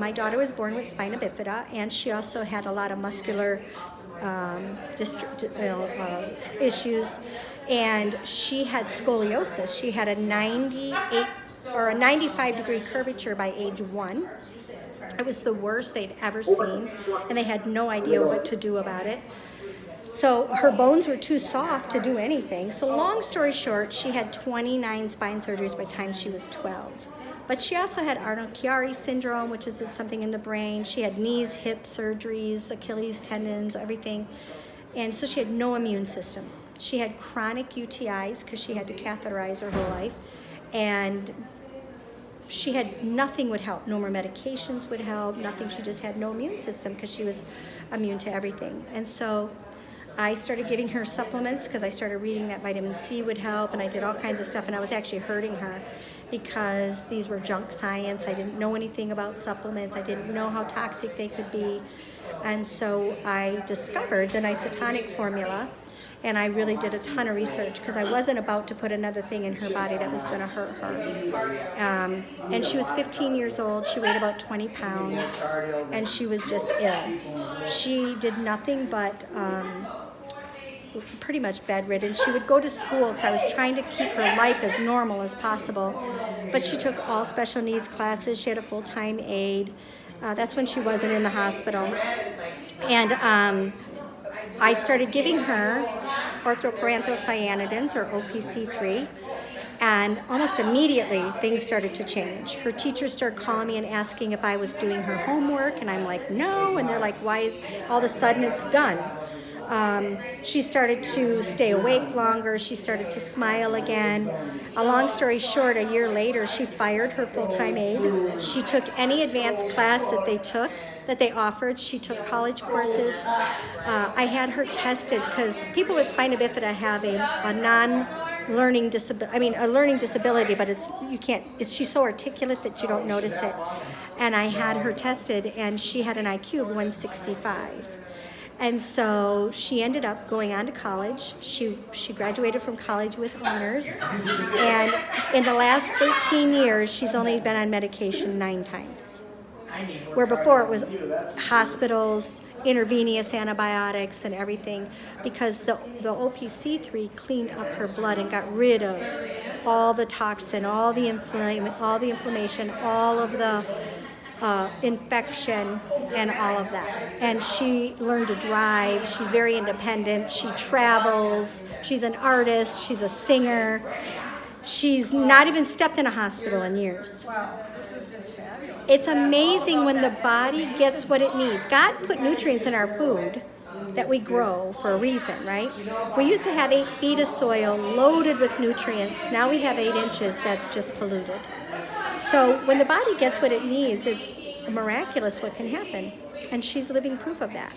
My daughter was born with spina bifida, and she also had a lot of muscular issues, and she had scoliosis. She had a 98 or a 95-degree curvature by age 1. It was the worst they'd ever seen, and they had no idea what to do about it. So her bones were too soft to do anything. So long story short, she had 29 spine surgeries by the time she was 12. But she also had Arnold-Chiari syndrome, which is something in the brain. She had knees, hip surgeries, Achilles tendons, everything. And so she had no immune system. She had chronic UTIs because she had to catheterize her whole life. And she had nothing would help. No more medications would help, nothing. She just had no immune system because she was immune to everything. And so I started giving her supplements because I started reading that vitamin C would help, and I did all kinds of stuff, and I was actually hurting her because these were junk science. I didn't know anything about supplements. I didn't know how toxic they could be. And so I discovered the isotonic formula, and I really did a ton of research because I wasn't about to put another thing in her body that was going to hurt her. And she was 15 years old. She weighed about 20 pounds, and she was just ill. She did nothing but pretty much bedridden. She would go to school because I was trying to keep her life as normal as possible, but she took all special needs classes. She had a full-time aide. That's when she wasn't in the hospital. And I started giving her orthoparanthocyanidins, or OPC3, and almost immediately things started to change. Her teachers started calling me and asking if I was doing her homework, and I'm like, no, and they're like, why is all of a sudden it's done? She started to stay awake longer. She started to smile again. A long story short, a year later, she fired her full-time aide. She took any advanced class that they offered. She took college courses. I had her tested because people with spina bifida have a non-learning disability. A learning disability, but she's so articulate that you don't notice it. And I had her tested, and she had an IQ of 165. And so she ended up going on to college. She graduated from college with honors. And in the last 13 years, she's only been on medication 9 times. Where before it was hospitals, intravenous antibiotics and everything, because the OPC3 cleaned up her blood and got rid of all the toxin, all the inflammation, all of the infection and all of that. And she learned to drive. She's very independent. She travels. She's an artist. She's a singer. She's not even stepped in a hospital in years. It's amazing when the body gets what it needs. God put nutrients in our food that we grow for a reason, right? We used to have 8 feet of soil loaded with nutrients. Now we have 8 inches that's just polluted. So when the body gets what it needs, it's miraculous what can happen. And she's living proof of that.